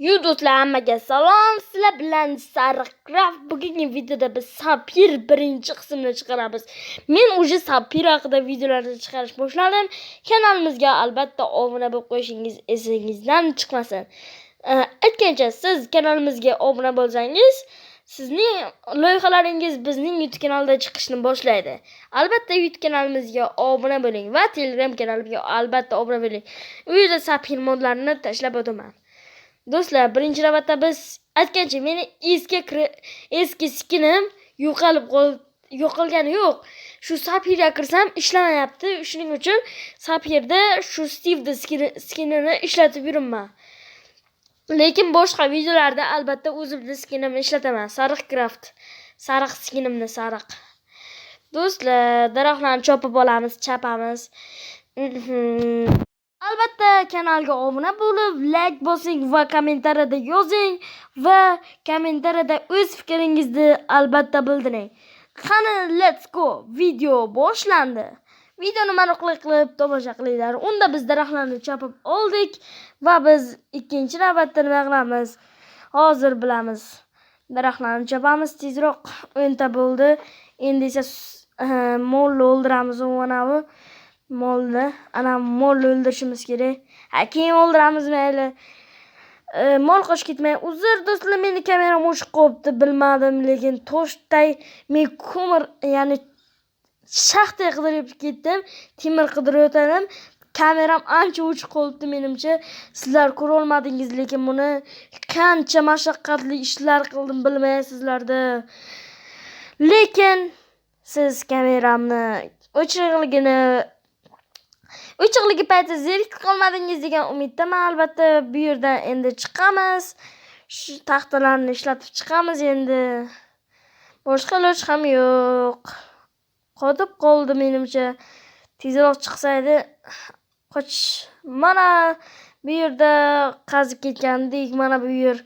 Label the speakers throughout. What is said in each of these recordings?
Speaker 1: Do'stlar, hammaga salom. Sizlar bilan Sariqcraft. Bugungi videoda biz Sapir birinchi qismini chiqaramiz. Men уже Sapir haqida videolarni chiqarish boshladim. Kanalimizga albatta obuna bo'lib qo'yishingiz esingizdan chiqmasin. Aytgancha, siz kanalimizga obuna bo'lsangiz, sizning loyihalaringiz bizning YouTube kanalida chiqishni boshlaydi. Albatta YouTube kanalimizga obuna bo'ling va Telegram kanalimizga albatta obuna bo'ling. U yerda Sapir modlarini tashlab o'taman. Do'stlar, birinchi navbatda biz aytgancha meni eski skinim yo'qolgani yo'q. Shu Sapirga kirsam ishlamayapti. Shuning uchun Sapirda shu Steve skinini ishlatib yuribman. Lekin boshqa videolarda albatta o'zimni skinimni ishlataman. Sariqcraft. Sariq skinimni sariq. Do'stlar, daraxtlarni chopib olamiz, chapamiz. Albatta kanalga obuna bo'lib, like bosing va kommentariyada yozing va kommentariyada o'z fikringizni albatta bildiring. Qani, let's go. Video boshlandi. Videoni maroqli qilib tomosha qilinglar. Unda biz daraxtlarni chopib oldik va biz ikkinchi navbatda nima qilamiz? Hozir bilamiz. Daraxtlarni chopamiz tezroq. 10 ta bo'ldi. Endi esa molni o'ldiramiz o'navi. Molni, molni o'ldirishimiz kerak. Keyin o'ldiramiz mayli. Mol qochib ketmay. Uzr do'stlar, meni kameram o'chib qolibdi, bilmadim, lekin toshday men ko'mir, ya'ni shaxtay qidirib ketdim. Temir qidirayotgandim. Kameram ancha o'chib qolibdi menimcha. Sizlar ko'ra olmadingiz, lekin buni qancha mashaqqatli ishlar qildim bilmaysizlarda. Lekin siz kameramni o'chig'ligi payti zerikib qolmadingiz degan umiddaman. Albatta bu yerdan endi chiqamiz. Shu taxtalarni ishlatib chiqamiz endi. Boshqa iloji ham yo'q. Qotib qoldi menimcha. Tezroq chiqsaydi mana bu yerda qazib ketgandik. Mana bu yer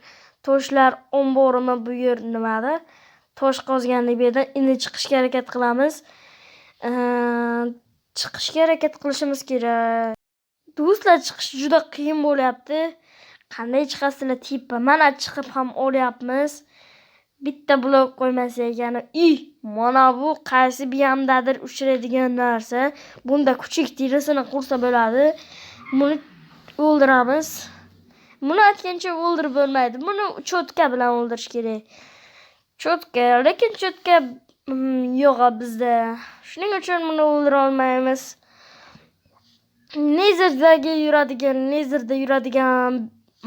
Speaker 1: toshlar omborimi, bu yer nimada? Tosh qozgandik. Bu yerdan endi chiqishga harakat qilamiz. Chiqishga harakat qilishimiz kerak. Do'stlar, chiqish juda qiyin bo'lyapti. Qanday chiqasizlar tipa? Mana chiqib ham olyapmiz. Bitta blok qo'ymasak, ya'ni mana bu qaysi biyamdadir uchraydigan narsa. Bunda kuchuk terisini qursa bo'ladi. Buni o'ldiramiz. Buni aytgancha o'ldirib bo'lmaydi. Buni cho'tka bilan o'ldirish kerak. Lekin cho'tka yo'q bizda. Shuning uchun buni o'ldira olmaymiz. Nezerda yuradigan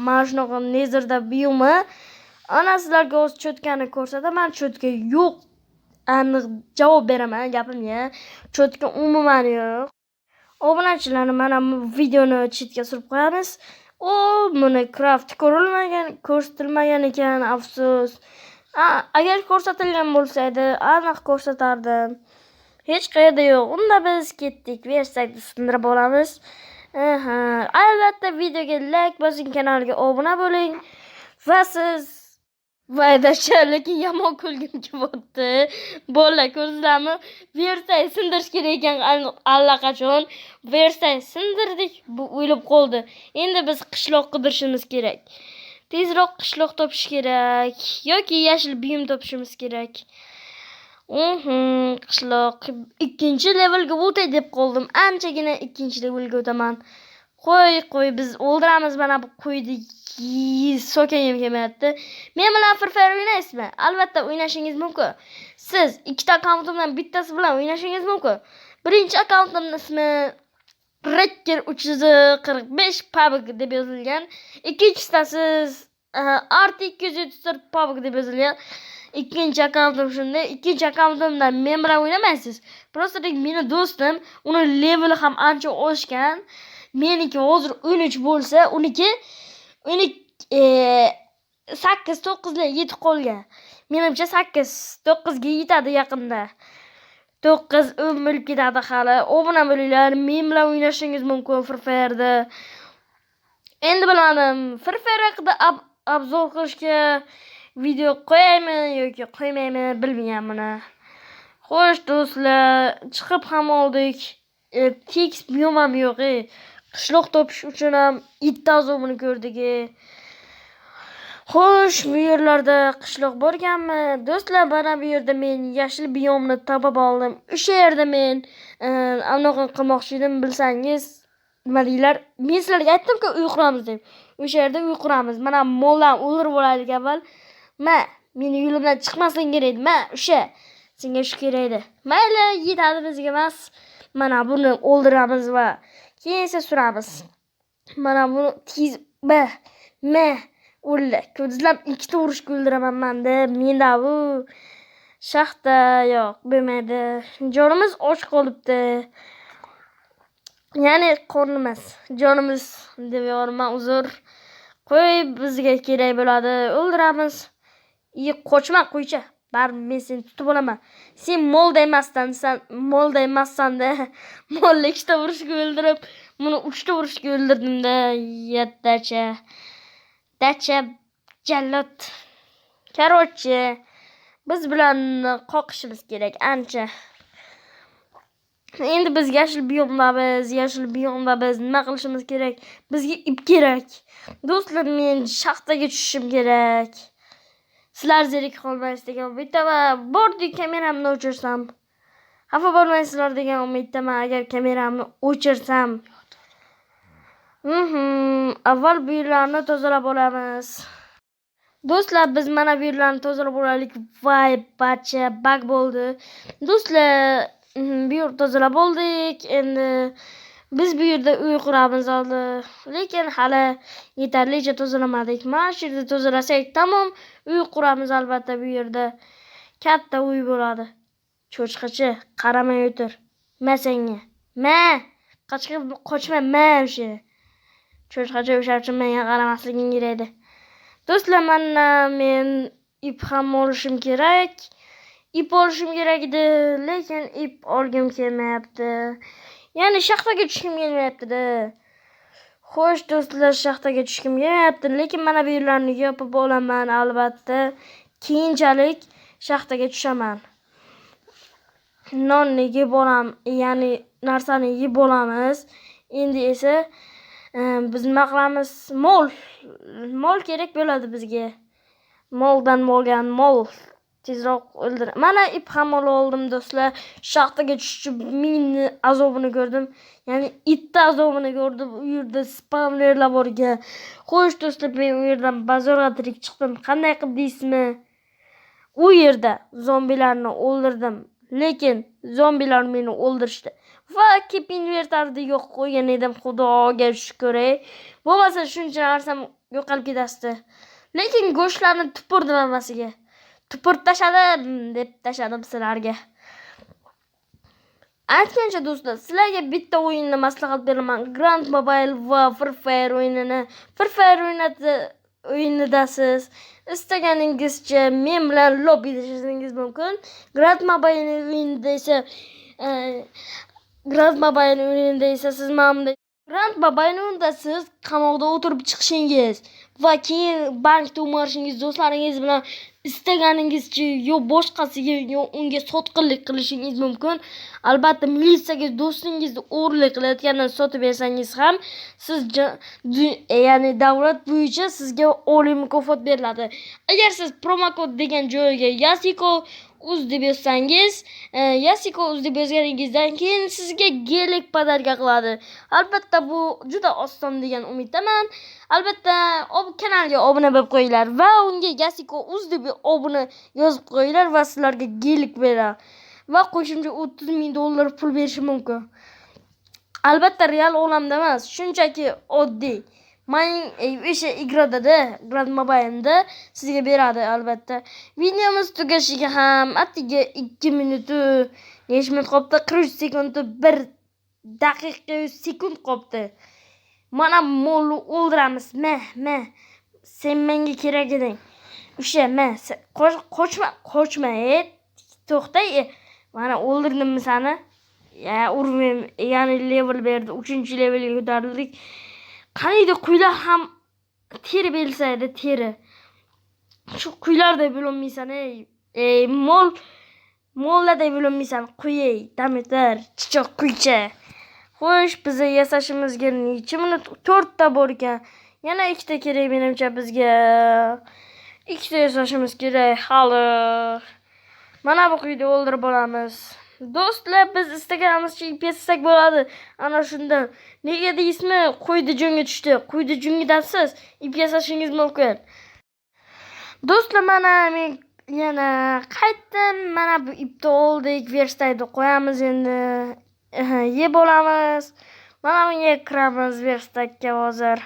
Speaker 1: mana shunaqa nezerda biyumi. Ana sizlarga o'z cho'tkani ko'rsataman. Cho'tka yo'q. Aniq javob beraman gapimga. Cho'tka umuman yo'q. Obunachilarni mana bu videoni chetga surib qo'yamiz. Buni craft ko'rsatilmagan ekan, afsus. Agar ko'rsatilgan bo'lsaydi, aniq ko'rsatardim. Hech qayerda yo'q. Unda biz ketdik. Versakni sindirib olamiz. Albatta videoga like bosing, kanalga obuna bo'ling. Va siz lekin yomon kulgim kelibdi. Bolalar, ko'rsizlarmi? Versay sindirish kerak ekan allaqachon. Versay sindirdik. Bu o'lib qoldi. Endi biz qishloq qidirishimiz kerak. Tezroq qishloq topish kerak yoki yashil buyum topishimiz kerak. Qishloq ikkinchi levelga o'tay deb qoldim. Anchagina ikkinchi levelga o'taman. Qo'y biz o'ldiramiz mana bu qo'yni. Sokayim kelmayapti. Men bilan Free Fire o'ynaysizmi? Albatta o'ynashingiz mumkin. Siz ikkita akkauntimdan bittasi bilan o'ynashingiz mumkin. Birinchi akkauntimning ismi Wrecker 345 PUBG deb yozilgan. Ikkinchisida siz Art274 PUBG deb yozilgan. Ikkinchi akkauntim shunday. Ikkinchi akkauntimdan men bilan o'ynamaysiz. Просто meni do'stim, uni leveli ham ancha oshgan. Meniki hozir 13 bo'lsa, uniki 8-9 ga yetib qolgan. Menimcha 8-9 ga yetadi yaqinda. 9-10 bo'lib ketadi hali. Obuna bo'linglar, men bilan o'ynashingiz mumkin Free Fire'da. Endi bilmadim, Free Fire haqida obzor qilishga video qo'yaymi yoki qo'ymaymi bilmayman. Xo'sh do'stlar, chiqib ham oldik. Tix buyum yo'q. Qishloq topish uchun ham it azobini ko'rdik. Xo'sh, bu yerlarda qishloq borganmi? Do'stlar, mana bu yerda men yashil biyomni topib oldim. O'sha yerda men anaqa qilmoqchi edim, bilsangiz. Nima deylar? Men sizlarga aytdim-ku, uy quramiz deb. O'sha yerda uy quramiz. Mana moldan o'ldirib olaylik avval. Meni yo'limdan chiqmasliging kerak edi. O'sha. Senga shu kerak edi. Mayli, yetadi bizga emas. Mana buni o'ldiramiz va keyin esa suramiz. Mana buni tez o'ldi. Ko'zlam ikkita urushga o'ldiraman menda. Menda bu shaxta yo'q, bo'lmaydi. Jonimiz och qolibdi. Ya'ni qornimiz, jonimiz deb yorman, uzr. Qo'y, bizga kerak bo'ladi, o'ldiramiz. Qochma qo'ycha. Baribir men seni tutib olaman. Sen molda emassan-da. Molni ikkita urushga o'ldirib, buni 3 ta urushga o'ldirdim-da. Dacha jallod. Короче, biz bilan qoqishimiz kerak ancha. Endi biz yashil biyomdamiz. Nima qilishimiz kerak? Bizga ip kerak. Do'stlar, men shaxtaga tushishim kerak. Sizlar zerik qolmaysiz degan umiddaman. Bordik, kameramni o'chirsam. Xafa bo'lmaysizlar degan umiddaman agar kameramni o'chirsam. Avval bu yerlarni tozalab olamiz. Do'stlar, biz mana bu yerlarni tozalab olaylik. Voy, barcha bug bo'ldi. Do'stlar, bu yerni tozalab oldik. Endi biz bu yerda uy quramiz hali. Lekin hali yetarlicha tozalamadik. Mana shu yerda tozalasak tamom, uy quramiz albatta bu yerda. Katta uy bo'ladi. Cho'chqachi, qaramay o'tir. Senga. Qochma, o'sha. Cho'chqachi o'sha uchun menga qaramasliging kerak edi. Do'stlar, men ip ham olishim kerak. Ip olishim kerak edi, lekin ip olgim kelmayapti. Ya'ni shaxtaga tushgim kelmayapti-da. Xo'sh, do'stlar, shaxtaga tushgim kelmayapti, lekin mana bu yerlarni yopib olaman albatta. Keyinchalik shaxtaga tushaman. Nonni yeb olamiz, ya'ni narsani yeb olamiz. Endi esa biz nima qilamiz? Mol kerak bo'ladi bizga. Moldan mol. Tezroq o'ldir. Mana ip ham oldim do'stlar. Shaxtaga tushib men azobini ko'rdim. Ya'ni itni azobini ko'rdim. U yerda spawnerlar bor ekan. Xo'sh do'stlar, men u yerdan bazorga tirik chiqdim. Qanday qilib deysizmi? U yerda zombilarni o'ldirdim. Lekin zombilar meni o'ldirishdi. Va kep invertorni yo'q qo'ygan edim, xudoga shukr. Bo'lmasa shuncha narsam yo'qolib ketasti. Lekin go'shtlarni tupurdim hammasiga. Tupurib tashladim deb tashladim sizlarga. Aytgancha do'stlar, sizlarga bitta o'yinni maslahat beraman. Grand Mobile va Free Fire o'yinini. Free Fire o'yinidasiz. Istaganingizcha men bilan lobbyda ishlashingiz mumkin. Grand Mobile o'yinida esa siz mamda Grand Mobile o'yinida siz qamoqda o'tirib chiqishingiz va keyin bankda o'marishingiz, do'stlaringiz bilan istaganingizcha yo boshqasiga yo unga sotqinlik qilishingiz mumkin. Albatta, militsiyaga do'stingizni o'g'irlik qilayotganini sotib bersangiz ham siz ya'ni davlat bo'yicha sizga oliy mukofot beriladi. Agar siz promokod degan joyga Yasiko uz deb yozsangiz, Yasiko uz deb yozganingizdan keyin sizga gelik podarka qiladi. Albatta, bu juda oson degan umiddaman. Albatta, kanalga obuna bo'lib qo'yinglar va unga Yasiko uz deb obuna yozib qo'yinglar va sizlarga gelik beradi. Va qo'shimcha $30,000 pul berishi mumkin. Albatta, real olamda emas, shunchaki oddiy. O'sha igrada, Grand Mobile'da sizga beradi albatta. Videomiz tugashiga ham atiga 2 minut, 5 minut qoldi, 43 sekund, 1 daqiqa 100 sekund qoldi. Mana molni o'ldiramiz. Sen menga kerak eding. O'sha, qochma, to'xta. Mana o'ldirdimmi seni? Urmem, ya'ni level berdi. 3-levelga ko'tarildik. Qaniydi quylar ham teri belsaydi, teri. Shu quylarda bo'lmaysan, mollarda bo'lmaysan, quyey, dametar, chichoq quycha. Xo'sh, biz yasashimizga necha minut? 4 ta bor ekan. Yana ikkita kerak menimcha bizga. Ikkita yasashimiz kerak hali. Mana bu quyida o'ldirib olamiz. Do'stlar, biz istaganimizcha ip yasasak bo'ladi. Ana shundan. Nega deysizmi? Qo'ydi junga tushdi. Qo'ydi jungidasiz ip yasashingiz mumkin. Do'stlar, mana men yana qaytdim. Mana bu ipni oldik, verstayda qo'yamiz endi. Yeb olamiz. Mana bunga kiramiz verstayga hozir.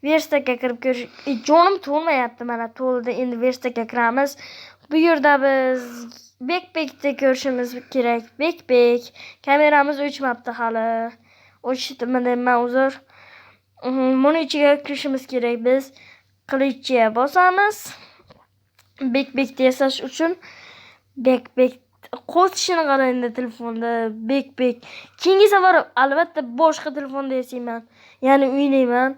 Speaker 1: Verstayga kirib ko'rish. Jonim to'lmayapti, mana to'ldi. Endi verstayga kiramiz. Bu yerda biz bekbekni ko'rishimiz kerak. Bekbek. Kameramiz o'chmabdi hali. O'chdimi deyman, uzr. Buni ichiga kirishimiz kerak biz. Qilichga bosamiz. Bekbekni yasash uchun bekbek qo'sishini qarang telefonda. Bekbek. Keyingi safar albatta boshqa telefonda yasayman. Ya'ni o'ynayman.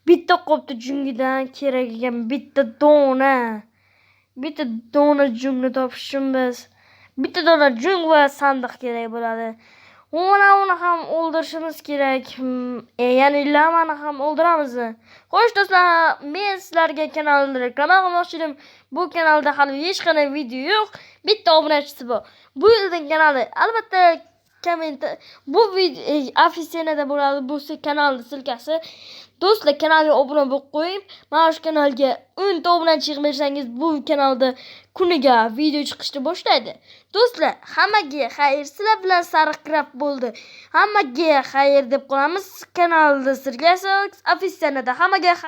Speaker 1: Bitta qopdi jungidan kerak ekan bitta dona. Bitta dona jungni topish uchun biz bitta dona jung va sandiq kerak bo'ladi. Uni ham o'ldirishimiz kerak. Ya'ni lamani ham o'ldiramiz. Xo'sh do'stlar, men sizlarga kanalni reklama qilmoqchi edim. Bu kanalda hali hech qanday video yo'q. Bitta obunachisi bor. Bu yilning kanali albatta bu video ofitsialda bo'ladi. Bu kanalning silkasi. Do'stlar, kanalga obuna bo'lib qo'ying. Mana shu kanalga 10 ta obunachi yig'masangiz bu kanalda kuniga video chiqishni boshlaydi. Do'stlar, hammaga xayr. Sizlar bilan Sariq Craft bo'ldi. Hammaga xayr deb qolamiz. Kanalda silkasi ofitsialda hammaga